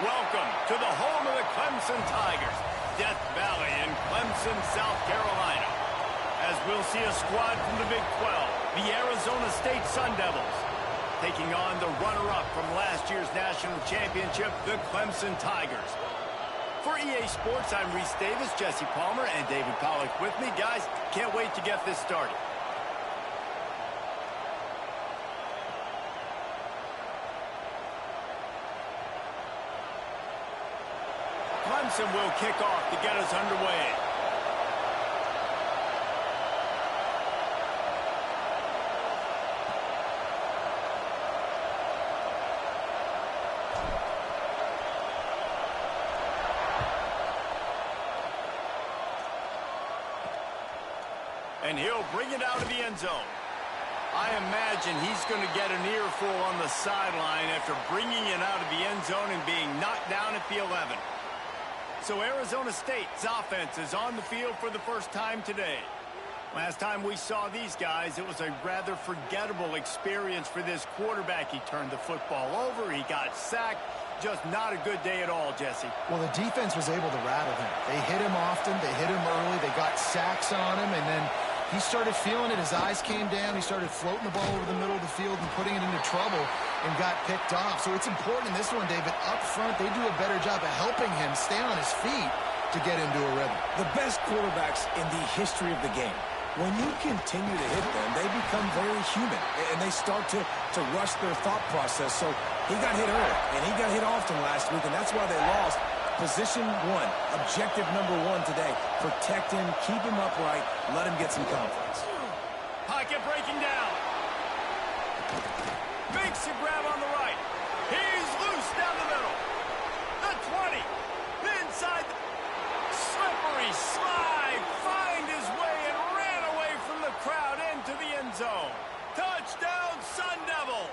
Welcome to the home of the Clemson Tigers, Death Valley in Clemson, South Carolina. As we'll see a squad from the Big 12, the Arizona State Sun Devils, taking on the runner-up from last year's national championship, the Clemson Tigers. For EA Sports, I'm Reese Davis, Jesse Palmer, and David Pollack with me. Guys, can't wait to get this started. Clemson will kick off to get us underway. And he'll bring it out of the end zone. I imagine he's going to get an earful on the sideline after bringing it out of the end zone and being knocked down at the 11. So Arizona State's offense is on the field for the first time today. Last time we saw these guys, it was a rather forgettable experience for this quarterback. He turned the football over, he got sacked. Just not a good day at all, Jesse. Well, the defense was able to rattle him. They hit him often, they hit him early, they got sacks on him, and then he started feeling it. His eyes came down. He started floating the ball over the middle of the field and putting it into trouble and got picked off. So it's important in this one, David. Up front, they do a better job of helping him stay on his feet to get into a rhythm. The best quarterbacks in the history of the game, when you continue to hit them, they become very human, and they start to rush their thought process. So he got hit early, and he got hit often last week, and that's why they lost. Position one, objective number one today. Protect him, keep him upright, let him get some confidence. Pocket breaking down. Makes a grab on the right. He's loose down the middle. The 20. Inside. Slippery slide. Find his way and ran away from the crowd into the end zone. Touchdown, Sun Devils.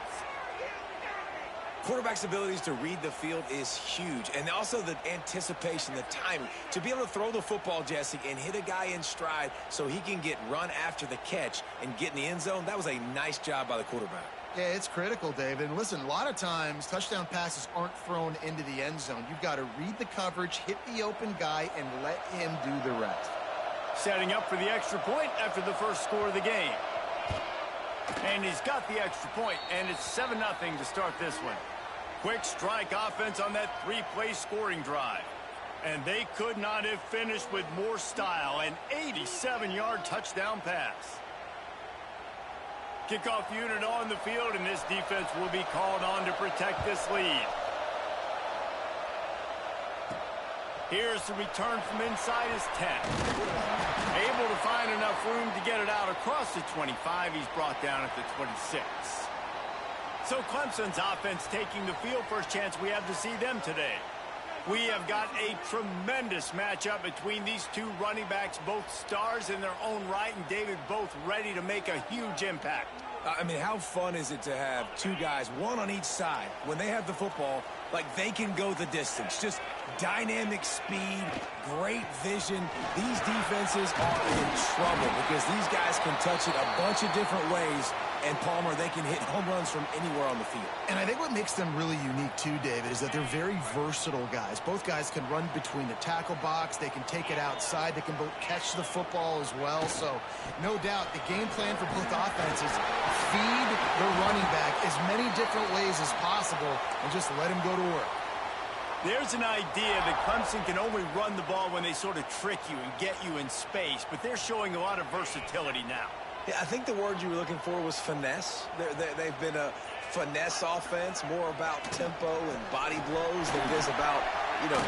Quarterback's abilities to read the field is huge, and also the anticipation, the timing. To be able to throw the football, Jesse, and hit a guy in stride so he can get run after the catch and get in the end zone, that was a nice job by the quarterback. Yeah, it's critical, David. And listen, a lot of times touchdown passes aren't thrown into the end zone. You've got to read the coverage, hit the open guy, and let him do the rest. Setting up for the extra point after the first score of the game. And he's got the extra point, and it's 7-0 to start this one. Quick strike offense on that three-play scoring drive. And they could not have finished with more style. An 87-yard touchdown pass. Kickoff unit on the field, and this defense will be called on to protect this lead. Here's the return from inside his 10. Able to find enough room to get it out across the 25. He's brought down at the 26. So Clemson's offense taking the field. First chance we have to see them today. We have got a tremendous matchup between these two running backs, both stars in their own right, and David, both ready to make a huge impact. I mean, how fun is it to have two guys, one on each side, when they have the football, like they can go the distance. Just dynamic speed, great vision. These defenses are in trouble because these guys can touch it a bunch of different ways. And Palmer, they can hit home runs from anywhere on the field. And I think what makes them really unique too, David, is that they're very versatile guys. Both guys can run between the tackle box. They can take it outside. They can both catch the football as well. So no doubt the game plan for both offenses, feed the running back as many different ways as possible and just let him go to work. There's an idea that Clemson can only run the ball when they sort of trick you and get you in space, but they're showing a lot of versatility now. Yeah, I think the word you were looking for was finesse. They've been a finesse offense, more about tempo and body blows than it is about,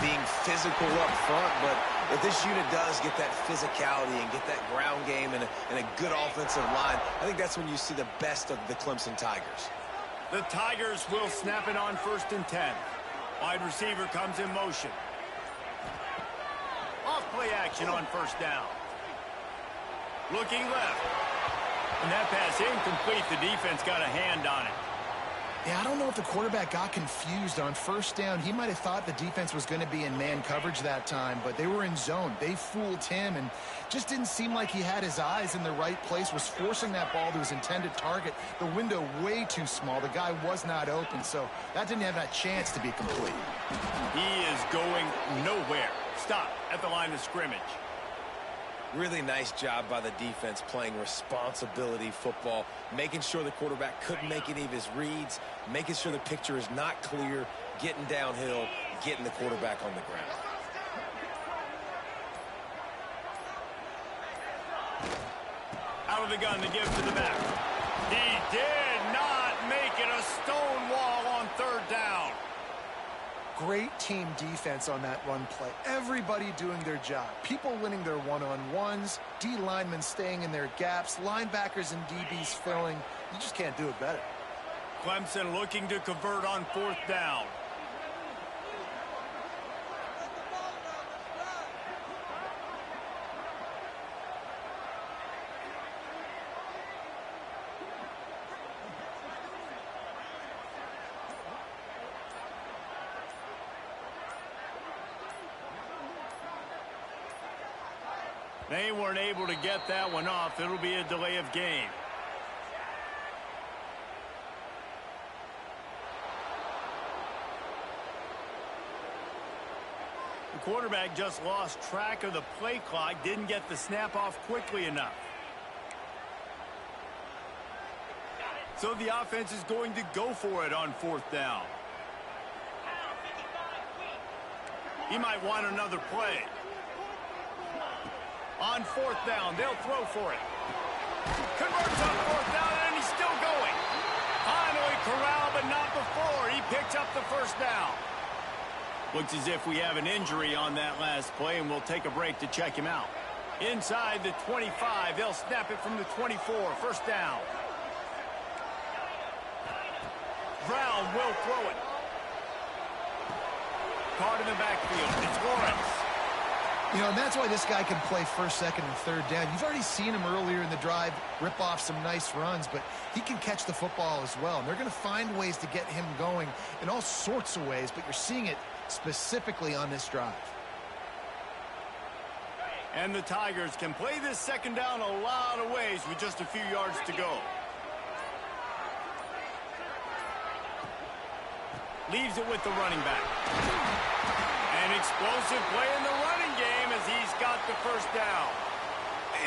being physical up front. But if this unit does get that physicality and get that ground game and a good offensive line, I think that's when you see the best of the Clemson Tigers. The Tigers will snap it on 1st and 10. Wide receiver comes in motion. Off play action on 1st down. Looking left. And that pass incomplete. The defense got a hand on it. Yeah, I don't know if the quarterback got confused on first down. He might have thought the defense was going to be in man coverage that time, but they were in zone. They fooled him and just didn't seem like he had his eyes in the right place, was forcing that ball to his intended target. The window way too small. The guy was not open, so that didn't have that chance to be complete. He is going nowhere. Stop at the line of scrimmage. Really nice job by the defense playing responsibility football, making sure the quarterback couldn't make any of his reads, making sure the picture is not clear, getting downhill, getting the quarterback on the ground. Out of the gun to give to the back. He did not make it a stone wall on third down. Great team defense on that run play. Everybody doing their job. People winning their one-on-ones, D linemen staying in their gaps, linebackers and DBs filling. You just can't do it better. Clemson looking to convert on fourth down. They weren't able to get that one off. It'll be a delay of game. The quarterback just lost track of the play clock, didn't get the snap off quickly enough. So the offense is going to go for it on fourth down. He might want another play. On fourth down, they'll throw for it. Converts on fourth down, and he's still going. Finally corralled, but not before. He picks up the first down. Looks as if we have an injury on that last play, and we'll take a break to check him out. Inside the 25, they'll snap it from the 24. First down. Brown will throw it. Caught in the backfield. It's Lawrence. You know, and that's why this guy can play first, second, and third down. You've already seen him earlier in the drive rip off some nice runs, but he can catch the football as well. And they're going to find ways to get him going in all sorts of ways, but you're seeing it specifically on this drive. And the Tigers can play this second down a lot of ways with just a few yards to go. Leaves it with the running back. An explosive play in the running game as he's got the first down.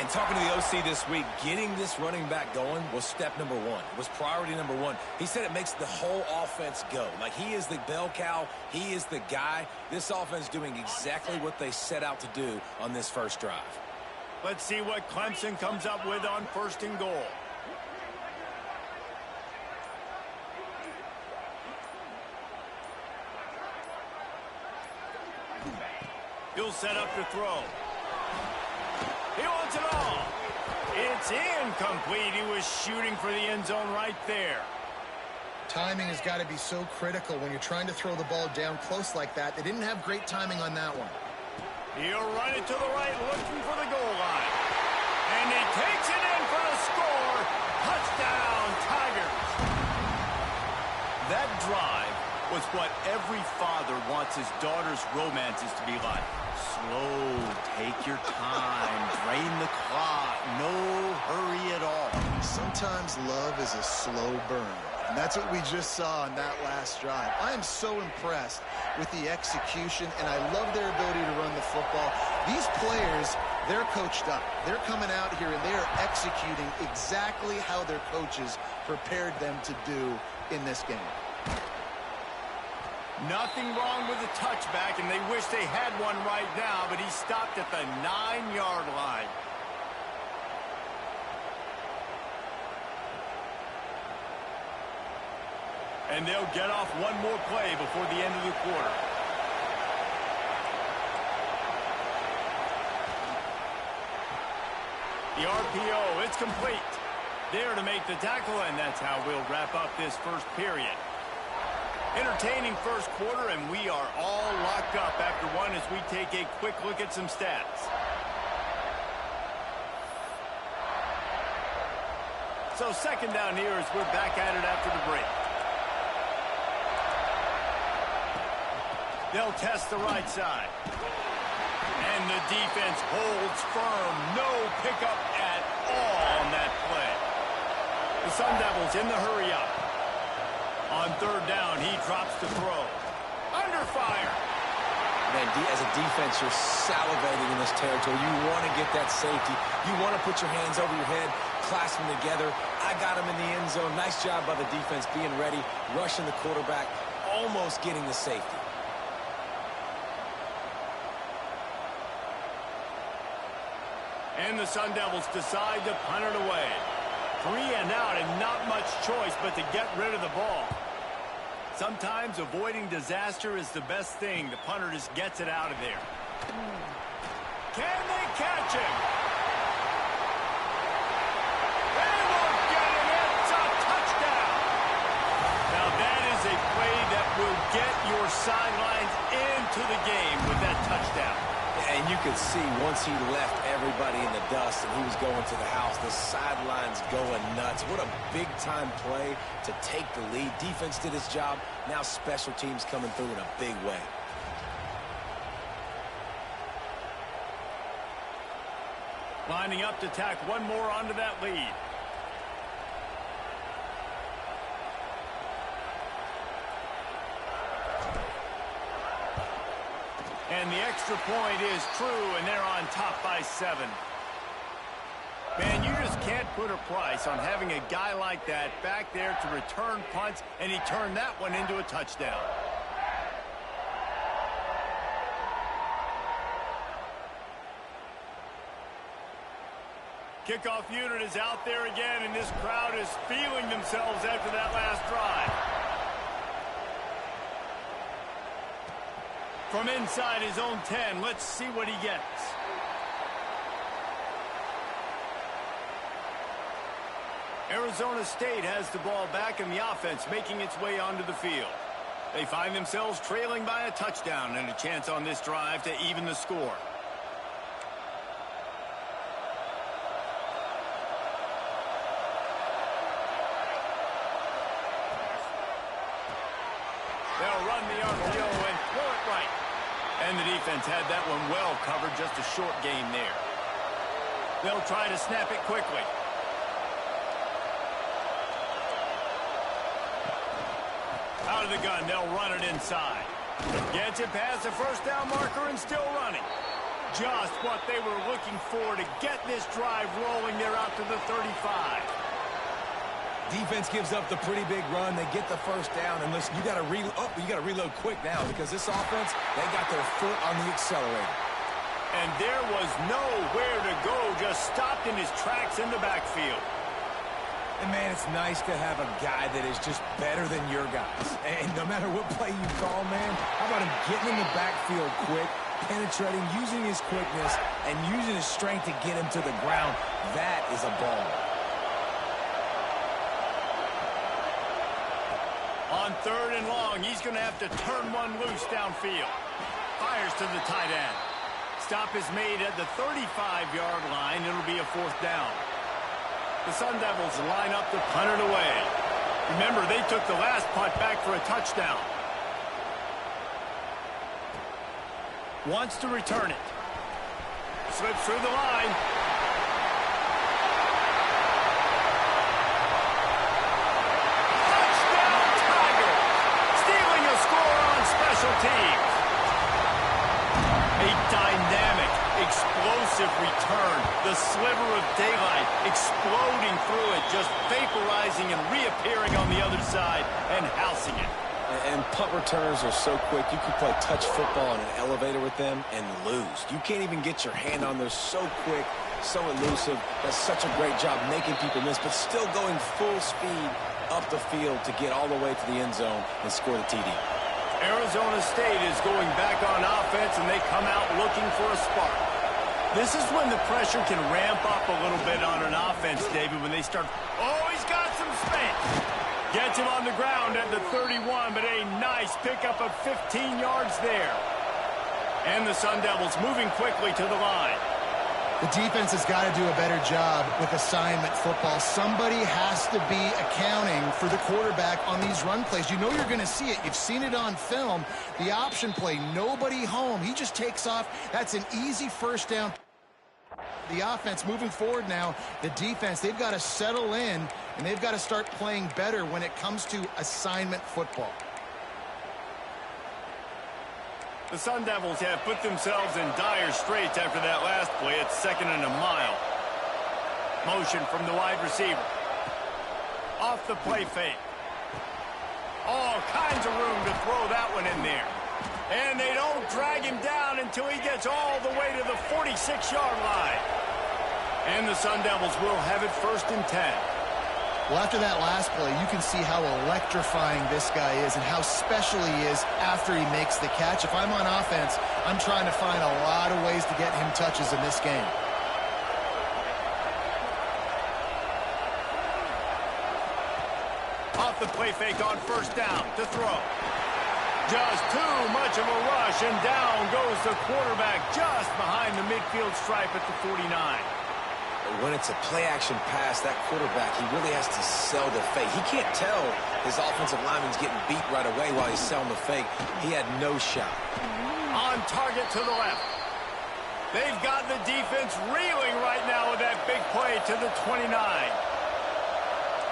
And talking to the OC this week, getting this running back going was step number one. It was priority number one. He said it makes the whole offense go. Like, he is the bell cow. He is the guy. This offense doing exactly what they set out to do on this first drive. Let's see what Clemson comes up with on first and goal. He'll set up to throw. He wants it all. It's incomplete. He was shooting for the end zone right there. Timing has got to be so critical when you're trying to throw the ball down close like that. They didn't have great timing on that one. He'll run it to the right, looking for the goal line. And he takes it in for the score. Touchdown, Tigers. That drive was what every father wants his daughter's romances to be like. Slow, take your time, drain the clock, no hurry at all. Sometimes love is a slow burn. And that's what we just saw on that last drive. I am so impressed with the execution, and I love their ability to run the football. These players, they're coached up. They're coming out here, and they are executing exactly how their coaches prepared them to do in this game. Nothing wrong with the touchback, and they wish they had one right now, but he stopped at the 9-yard line. And they'll get off one more play before the end of the quarter. The RPO, it's complete. There to make the tackle, and that's how we'll wrap up this first period. Entertaining first quarter, and we are all locked up after one as we take a quick look at some stats. So second down here as we're back at it after the break. They'll test the right side. And the defense holds firm. No pickup at all on that play. The Sun Devils in the hurry up. On third down, he drops to throw. Under fire. Man, as a defense, you're salivating in this territory. You want to get that safety. You want to put your hands over your head, clasp them together. I got him in the end zone. Nice job by the defense being ready, rushing the quarterback, almost getting the safety. And the Sun Devils decide to punt it away. 3 and out and not much choice but to get rid of the ball. Sometimes avoiding disaster is the best thing. The punter just gets it out of there. Can they catch him? They won't get him. It's a touchdown. Now that is a play that will get your sidelines into the game with that touchdown. And you could see once he left everybody in the dust and he was going to the house, the sidelines going nuts. What a big-time play to take the lead. Defense did its job. Now special teams coming through in a big way. Lining up to tack one more onto that lead. And the extra point is true, and they're on top by 7. Man, you just can't put a price on having a guy like that back there to return punts, and he turned that one into a touchdown. Kickoff unit is out there again, and this crowd is feeling themselves after that last drive. From inside his own 10, let's see what he gets. Arizona State has the ball back in the offense, making its way onto the field. They find themselves trailing by a touchdown and a chance on this drive to even the score. They'll run the RPO and throw it right. And the defense had that one well covered, just a short gain there. They'll try to snap it quickly. Out of the gun, they'll run it inside. Gets it past the first down marker and still running. Just what they were looking for to get this drive rolling. They're out to the 35. Defense gives up the pretty big run. They get the first down. And listen, you got to reload quick now because this offense, they got their foot on the accelerator. And there was nowhere to go, just stopped in his tracks in the backfield. And, man, it's nice to have a guy that is just better than your guys. And no matter what play you call, man, how about him getting in the backfield quick, penetrating, using his quickness, and using his strength to get him to the ground. That is a ball. On third and long, he's going to have to turn one loose downfield. Fires to the tight end. Stop is made at the 35-yard line. It'll be a fourth down. The Sun Devils line up to punt it away. Remember, they took the last punt back for a touchdown. Wants to return it. Slips through the line. Touchdown, Tigers! Stealing a score on special teams. A dynamic, explosive return. The sliver of daylight exploding through it, just vaporizing and reappearing on the other side and housing it. And punt returns are so quick. You can play touch football in an elevator with them and lose. You can't even get your hand on them. So quick, so elusive. Does such a great job making people miss, but still going full speed up the field to get all the way to the end zone and score the TD. Arizona State is going back on offense, and they come out looking for a spark. This is when the pressure can ramp up a little bit on an offense, David, when they start. Oh, he's got some space. Gets him on the ground at the 31, but a nice pickup of 15 yards there. And the Sun Devils moving quickly to the line. The defense has got to do a better job with assignment football. Somebody has to be accounting for the quarterback on these run plays. You know you're going to see it. You've seen it on film. The option play, nobody home. He just takes off. That's an easy first down. The offense moving forward now, the defense, they've got to settle in, and they've got to start playing better when it comes to assignment football. The Sun Devils have put themselves in dire straits after that last play. It's 2nd and a mile. Motion from the wide receiver. Off the play fake. All kinds of room to throw that one in there. And they don't drag him down until he gets all the way to the 46-yard line. And the Sun Devils will have it 1st and 10. Well, after that last play, you can see how electrifying this guy is and how special he is after he makes the catch. If I'm on offense, I'm trying to find a lot of ways to get him touches in this game. Off the play fake on 1st down to throw. Just too much of a rush, and down goes the quarterback just behind the midfield stripe at the 49. When it's a play-action pass, that quarterback, he really has to sell the fake. He can't tell his offensive lineman's getting beat right away while he's selling the fake. He had no shot. On target to the left. They've got the defense reeling right now with that big play to the 29.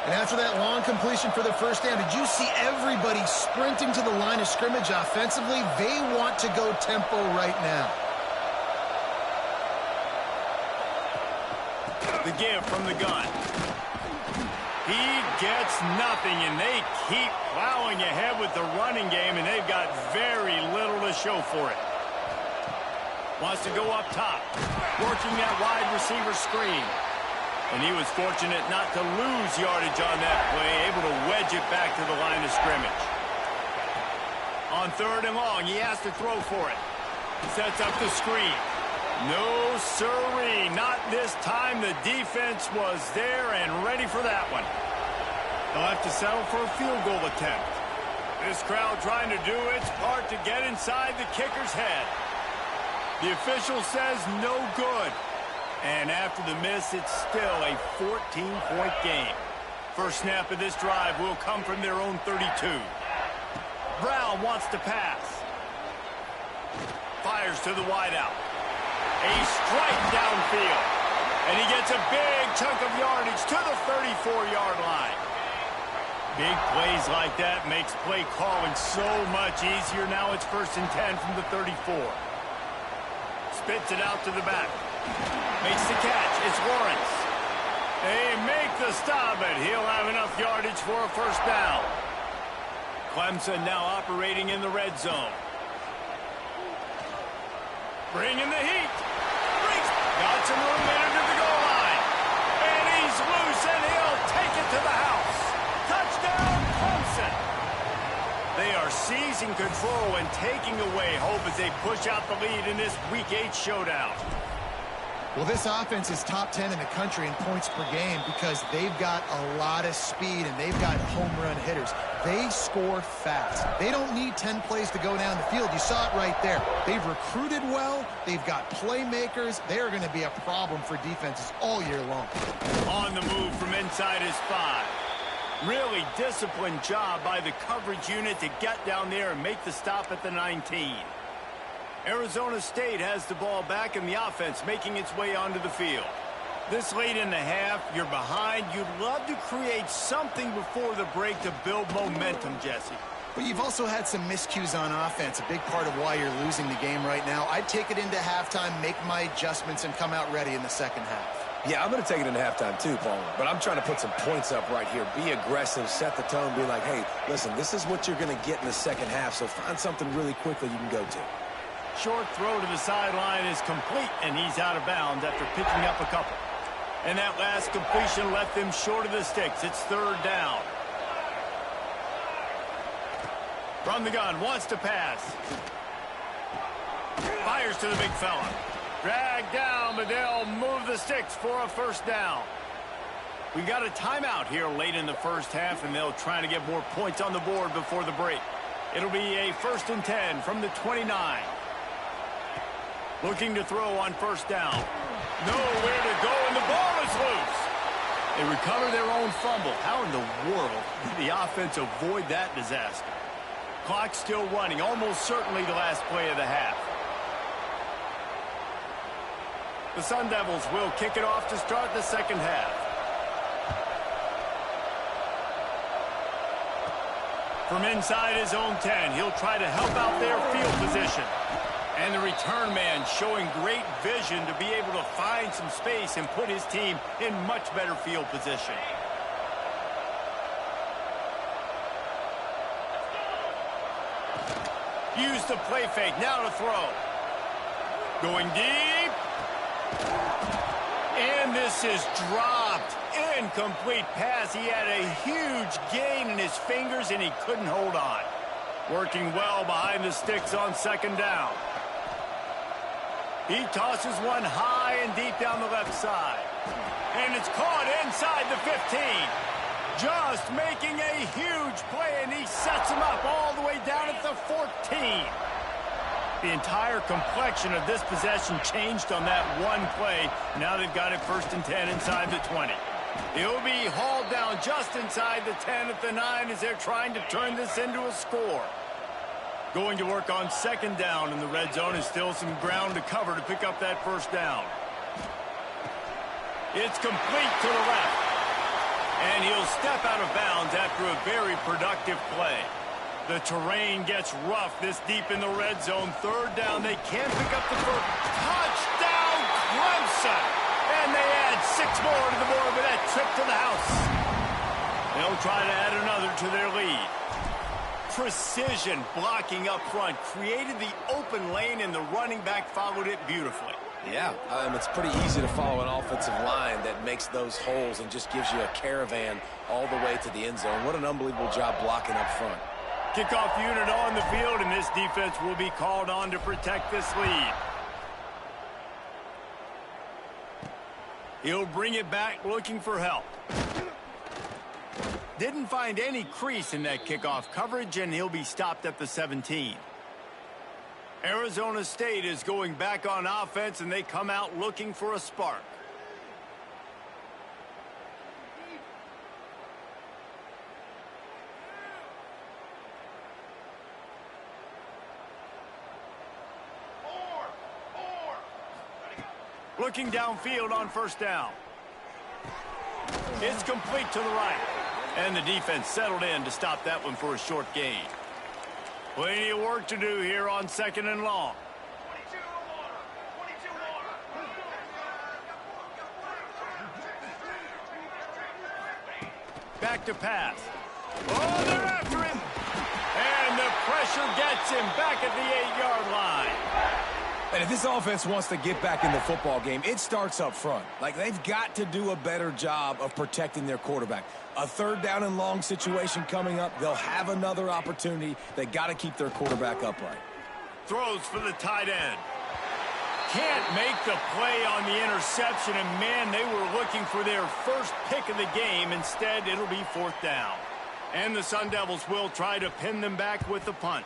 And after that long completion for the first down, did you see everybody sprinting to the line of scrimmage offensively? They want to go tempo right now. The give from the gun. He gets nothing, and they keep plowing ahead with the running game, and they've got very little to show for it. Wants to go up top, working that wide receiver screen. And he was fortunate not to lose yardage on that play, able to wedge it back to the line of scrimmage. On 3rd and long, he has to throw for it. Sets up the screen. No sirree, not this time. The defense was there and ready for that one. They'll have to settle for a field goal attempt. This crowd trying to do its part to get inside the kicker's head. The official says no good. And after the miss, it's still a 14-point game. First snap of this drive will come from their own 32. Brown wants to pass. Fires to the wideout. A strike downfield. And he gets a big chunk of yardage to the 34-yard line. Big plays like that makes play calling so much easier. Now it's 1st and 10 from the 34. Spits it out to the back. Makes the catch. It's Lawrence. They make the stop, but he'll have enough yardage for a 1st down. Clemson now operating in the red zone. Bringing the heat. Got some room in to the goal line. And he's loose, and he'll take it to the house. Touchdown, Clemson. They are seizing control and taking away hope as they push out the lead in this Week 8 showdown. Well, this offense is top 10 in the country in points per game because they've got a lot of speed and they've got home run hitters. They score fast. They don't need 10 plays to go down the field. You saw it right there. They've recruited well. They've got playmakers. They are going to be a problem for defenses all year long. On the move from inside his 5. Really disciplined job by the coverage unit to get down there and make the stop at the 19. Arizona State has the ball back in the offense making its way onto the field. This late in the half, you're behind. You'd love to create something before the break to build momentum, Jesse. But you've also had some miscues on offense, a big part of why you're losing the game right now. I'd take it into halftime, make my adjustments, and come out ready in the second half. Yeah, I'm going to take it into halftime too, Paul. But I'm trying to put some points up right here. Be aggressive, set the tone, be like, hey, listen, this is what you're going to get in the second half, so find something really quickly you can go to. Short throw to the sideline is complete, and he's out of bounds after picking up a couple. And that last completion left them short of the sticks. It's 3rd down. From the gun, wants to pass. Fires to the big fella. Dragged down, but they'll move the sticks for a 1st down. We got a timeout here late in the first half, and they'll try to get more points on the board before the break. It'll be a 1st and 10 from the 29. Looking to throw on 1st down. Nowhere to go, and the ball is loose. They recover their own fumble. How in the world did the offense avoid that disaster? Clock still running, almost certainly the last play of the half. The Sun Devils will kick it off to start the second half. From inside his own 10, he'll try to help out their field position. And the return man showing great vision to be able to find some space and put his team in much better field position. Use the play fake, now to throw. Going deep. And this is dropped. Incomplete pass. He had a huge gain in his fingers and he couldn't hold on. Working well behind the sticks on second down. He tosses one high and deep down the left side. And it's caught inside the 15. Just making a huge play, and he sets him up all the way down at the 14. The entire complexion of this possession changed on that one play. Now they've got it 1st and 10 inside the 20. He'll be hauled down just inside the 10 at the 9 as they're trying to turn this into a score. Going to work on second down in the red zone, is still some ground to cover to pick up that first down. It's complete to the left. And he'll step out of bounds after a very productive play. The terrain gets rough this deep in the red zone. Third down, they can't pick up the first. Touchdown, Clemson! And they add 6 more to the board with that trip to the house. They'll try to add another to their lead. Precision blocking up front created the open lane, and the running back followed it beautifully. Yeah, it's pretty easy to follow an offensive line that makes those holes and just gives you a caravan all the way to the end zone. What an unbelievable job blocking up front. Kickoff unit on the field, and this defense will be called on to protect this lead. He'll bring it back looking for help. Didn't find any crease in that kickoff coverage, and he'll be stopped at the 17. Arizona State is going back on offense, and they come out looking for a spark. Looking downfield on first down. It's complete to the right. And the defense settled in to stop that one for a short gain. Plenty of work to do here on second and long. Back to pass. Oh, they're after him. And the pressure gets him back at the 8-yard line. And if this offense wants to get back in the football game, it starts up front. Like, they've got to do a better job of protecting their quarterback. A third down and long situation coming up. They'll have another opportunity. They got to keep their quarterback upright. Throws for the tight end. Can't make the play on the interception, and man, they were looking for their first pick of the game. Instead, it'll be 4th down. And the Sun Devils will try to pin them back with the punt.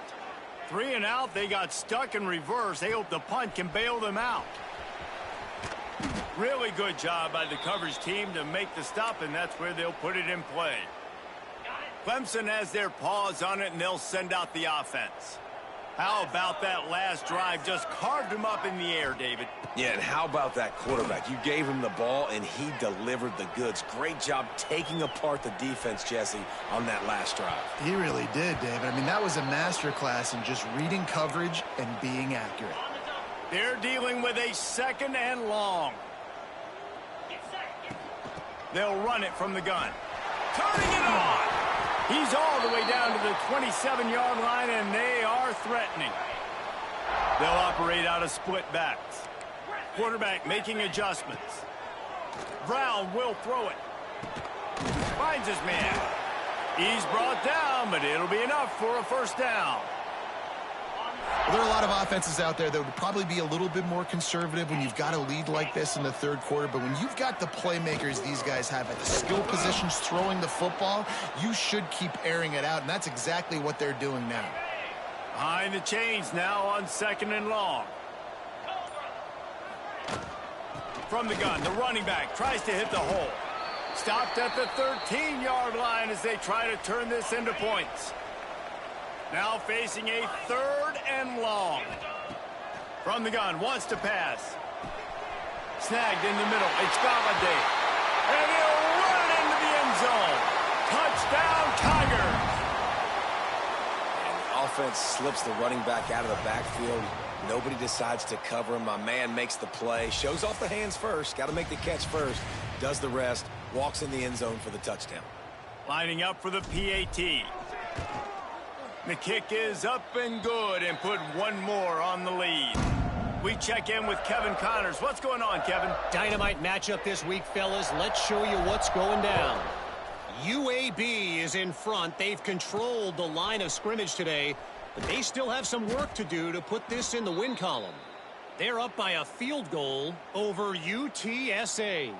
3 and out, they got stuck in reverse. They hope the punt can bail them out. Really good job by the coverage team to make the stop, and that's where they'll put it in play. Clemson has their paws on it, and they'll send out the offense. How about that last drive? Just carved him up in the air, David. Yeah, and how about that quarterback? You gave him the ball, and he delivered the goods. Great job taking apart the defense, Jesse, on that last drive. He really did, David. I mean, that was a masterclass in just reading coverage and being accurate. They're dealing with a 2nd and long. They'll run it from the gun. Turning it on. He's all the way down to the 27-yard line, and they are threatening. They'll operate out of split backs. Quarterback making adjustments. Brown will throw it. Finds his man. He's brought down, but it'll be enough for a first down. Well, there are a lot of offenses out there that would probably be a little bit more conservative when you've got a lead like this in the third quarter. But when you've got the playmakers these guys have at the skill positions throwing the football, you should keep airing it out. And that's exactly what they're doing now. Behind the chains now on 2nd and long. from the gun. The running back tries to hit the hole. Stopped at the 13-yard line as they try to turn this into points. Now facing a 3rd and long. From the gun, wants to pass. Snagged in the middle. It's Galladay. And he'll run it into the end zone. Touchdown, Tigers. And the offense slips the running back out of the backfield. Nobody decides to cover him. My man makes the play. Shows off the hands first. Got to make the catch first. Does the rest. Walks in the end zone for the touchdown. Lining up for the PAT. The kick is up and good and put one more on the lead. We check in with Kevin Connors. What's going on, Kevin? Dynamite matchup this week, fellas. Let's show you what's going down. UAB is in front. They've controlled the line of scrimmage today, but they still have some work to do to put this in the win column. They're up by a field goal over UTSA.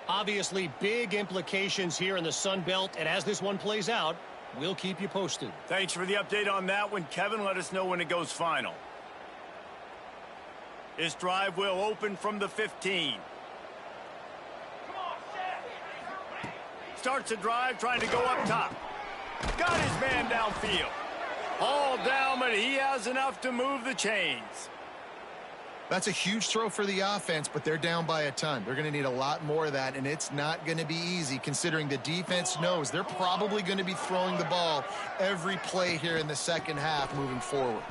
Obviously, big implications here in the Sun Belt, and as this one plays out, we'll keep you posted. Thanks for the update on that one, Kevin. Let us know when it goes final. This drive will open from the 15. Starts a drive trying to go up top. Got his man downfield. All down, but he has enough to move the chains. That's a huge throw for the offense, but they're down by a ton. They're going to need a lot more of that, and it's not going to be easy considering the defense knows they're probably going to be throwing the ball every play here in the second half moving forward.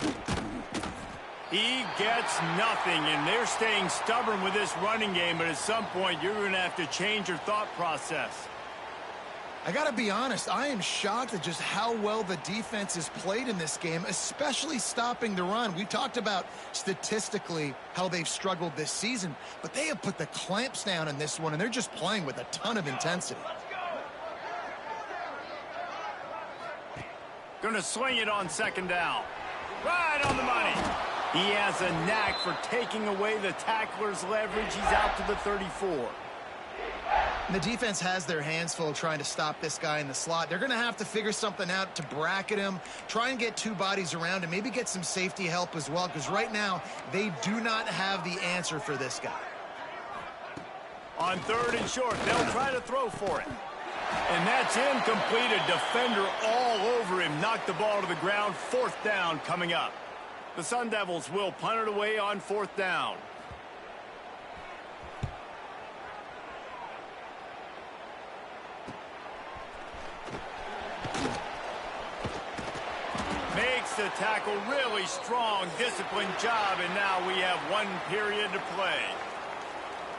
He gets nothing, and they're staying stubborn with this running game, but at some point you're going to have to change your thought process. I got to be honest, I am shocked at just how well the defense has played in this game, especially stopping the run. We talked about statistically how they've struggled this season, but they have put the clamps down in this one, and they're just playing with a ton of intensity. Going to swing it on 2nd down. Right on the money. He has a knack for taking away the tackler's leverage. He's out to the 34. And the defense has their hands full trying to stop this guy in the slot. They're going to have to figure something out to bracket him, try and get 2 bodies around him, maybe get some safety help as well, because right now they do not have the answer for this guy. On 3rd and short, they'll try to throw for it. And that's incomplete. A defender all over him. Knocked the ball to the ground. 4th down coming up. The Sun Devils will punt it away on 4th down. Makes the tackle really strong, disciplined job, and now we have 1 period to play.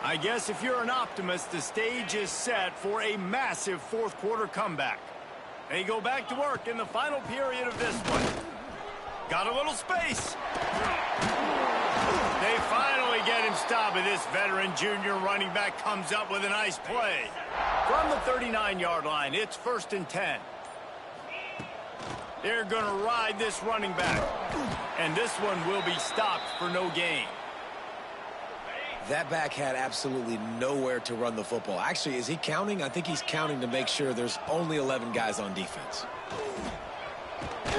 I guess if you're an optimist, the stage is set for a massive 4th quarter comeback. They go back to work in the final period of this one. Got a little space. They finally get him stopped, and this veteran junior running back comes up with a nice play. From the 39-yard line, it's 1st and 10. They're going to ride this running back, and this one will be stopped for no gain. That back had absolutely nowhere to run the football. Actually, is he counting? I think he's counting to make sure there's only 11 guys on defense.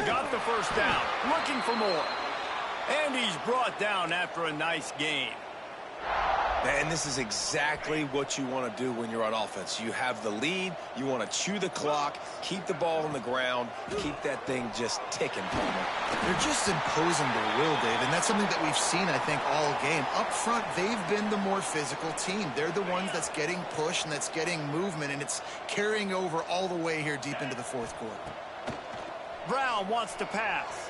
Got the 1st down, looking for more. And he's brought down after a nice gain. And this is exactly what you want to do when you're on offense. You have the lead, you want to chew the clock, keep the ball on the ground, keep that thing just ticking, Palmer. They're just imposing their will, Dave, and that's something that we've seen, I think, all game. Up front, they've been the more physical team. They're the ones that's getting pushed and that's getting movement, and it's carrying over all the way here deep into the 4th quarter. Brown wants to pass.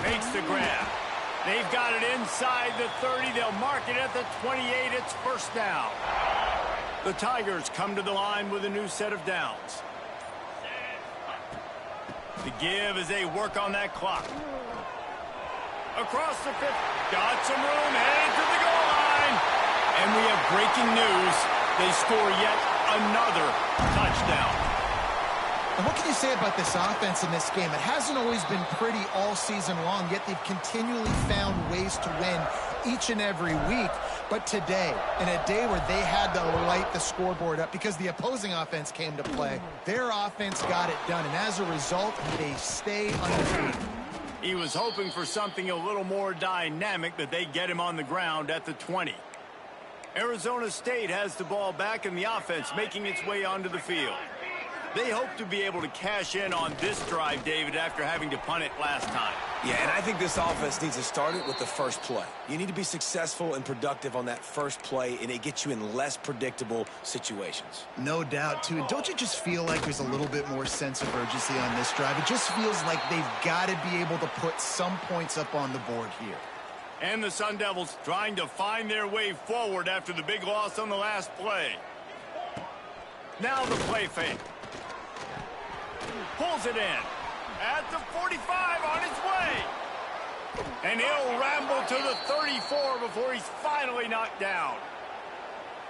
Makes the grab. They've got it inside the 30. They'll mark it at the 28. It's 1st down. The Tigers come to the line with a new set of downs. The give as they work on that clock. Across the 50. Got some room. Headed to the goal line. And we have breaking news. They score yet another touchdown. And what can you say about this offense in this game? It hasn't always been pretty all season long, yet they've continually found ways to win each and every week. But today, in a day where they had to light the scoreboard up because the opposing offense came to play, their offense got it done. And as a result, they stay undefeated. He was hoping for something a little more dynamic, but they get him on the ground at the 20. Arizona State has the ball back in the offense, making its way onto the field. They hope to be able to cash in on this drive, David, after having to punt it last time. Yeah, and I think this offense needs to start it with the first play. You need to be successful and productive on that first play, and it gets you in less predictable situations. No doubt, too. And don't you just feel like there's a little bit more sense of urgency on this drive? It just feels like they've got to be able to put some points up on the board here. And the Sun Devils trying to find their way forward after the big loss on the last play. Now the play fake. Pulls it in. At the 45 on his way. And he'll ramble to the 34 before he's finally knocked down.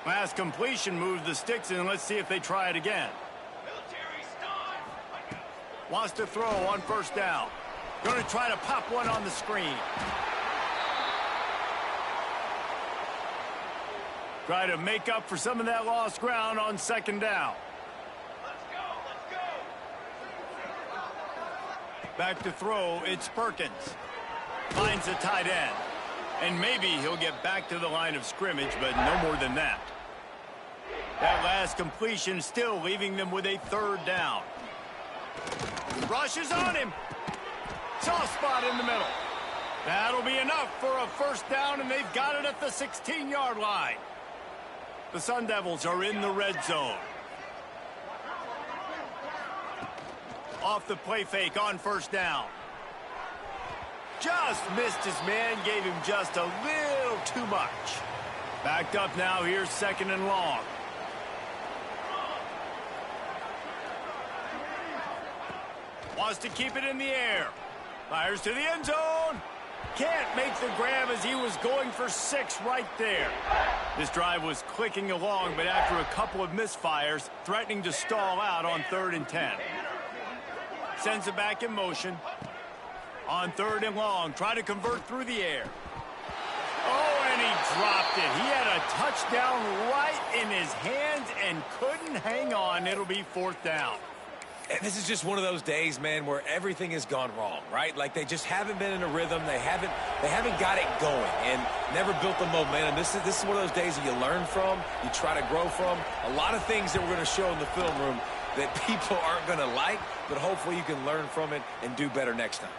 Last completion moves the sticks in. Let's see if they try it again. Wants to throw on first down. Going to try to pop one on the screen. Try to make up for some of that lost ground on second down. Back to throw, it's Perkins. Finds a tight end. And maybe he'll get back to the line of scrimmage, but no more than that. That last completion still leaving them with a third down. Rushes on him. Soft spot in the middle. That'll be enough for a first down, and they've got it at the 16-yard line. The Sun Devils are in the red zone. Off the play fake on first down. Just missed his man, gave him just a little too much. Backed up now, here's second and long. Wants to keep it in the air. Fires to the end zone. Can't make the grab as he was going for 6 right there. This drive was clicking along, but after a couple of misfires, threatening to stall out on 3rd and 10. Sends it back in motion. On 3rd and long, try to convert through the air. Oh, and he dropped it. He had a touchdown right in his hands and couldn't hang on. It'll be 4th down. And this is just one of those days, man, where everything has gone wrong, right? Like they just haven't been in a rhythm. They haven't got it going and never built the momentum. This is one of those days that you learn from, you try to grow from. A lot of things that we're going to show in the film room that people aren't going to like, but hopefully you can learn from it and do better next time.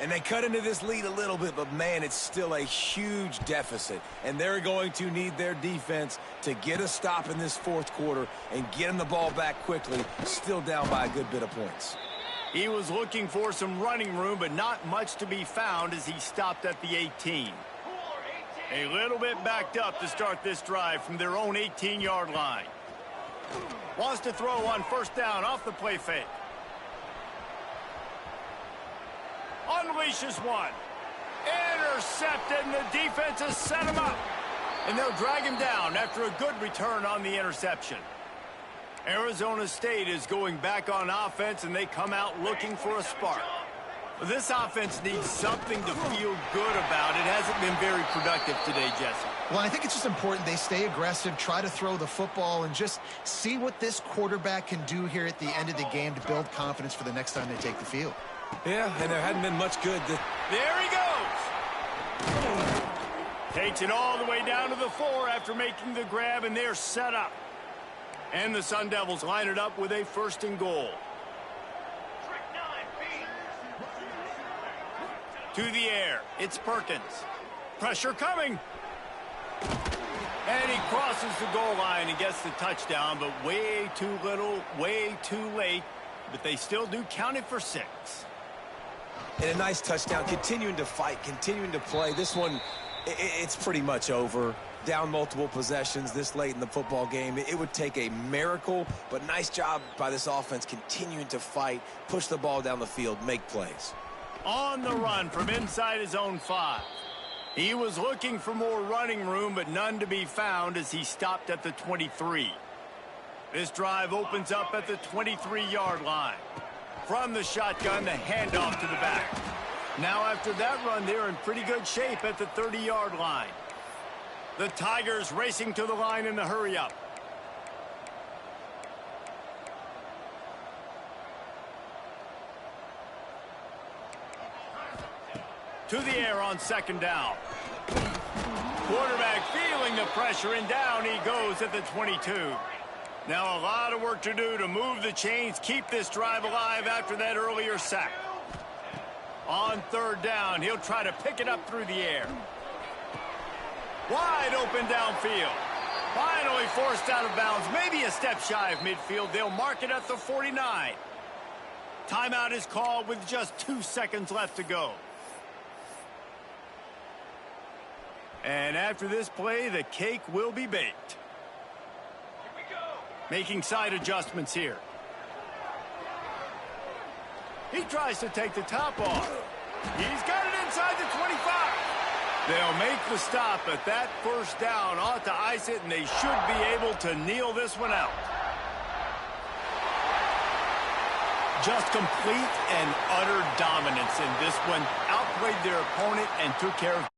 And they cut into this lead a little bit, but, man, it's still a huge deficit. And they're going to need their defense to get a stop in this 4th quarter and get them the ball back quickly, still down by a good bit of points. He was looking for some running room, but not much to be found as he stopped at the 18. A little bit backed up to start this drive from their own 18-yard line. Wants to throw on first down off the play fake. Unleashes one. Intercepted, and the defense has set him up. And they'll drag him down after a good return on the interception. Arizona State is going back on offense, and they come out looking for a spark. This offense needs something to feel good about. It hasn't been very productive today, Jesse. Well, I think it's just important they stay aggressive, try to throw the football, and just see what this quarterback can do here at the end of the game to build confidence for the next time they take the field. Yeah, and there hadn't been much good. There he goes. Takes it all the way down to the 4 after making the grab, and they're set up. And the Sun Devils line it up with a 1st and goal. To the air, it's Perkins. Pressure coming. And he crosses the goal line and gets the touchdown, but way too little, way too late. But they still do count it for 6. And a nice touchdown, continuing to fight, continuing to play. This one, it's pretty much over. Down multiple possessions this late in the football game. It would take a miracle, but nice job by this offense continuing to fight, push the ball down the field, make plays. On the run from inside his own 5. He was looking for more running room, but none to be found as he stopped at the 23. This drive opens up at the 23-yard line. From the shotgun, the handoff to the back. Now after that run, they're in pretty good shape at the 30-yard line. The Tigers racing to the line in the hurry-up. To the air on second down. Quarterback feeling the pressure, and down he goes at the 22. Now a lot of work to do to move the chains, keep this drive alive after that earlier sack. On third down, he'll try to pick it up through the air. Wide open downfield. Finally forced out of bounds, maybe a step shy of midfield. They'll mark it at the 49. Timeout is called with just 2 seconds left to go. And after this play, the cake will be baked. Making side adjustments here. He tries to take the top off. He's got it inside the 25. They'll make the stop, but that first down ought to ice it, and they should be able to kneel this one out. Just complete and utter dominance in this one. Outplayed their opponent and took care of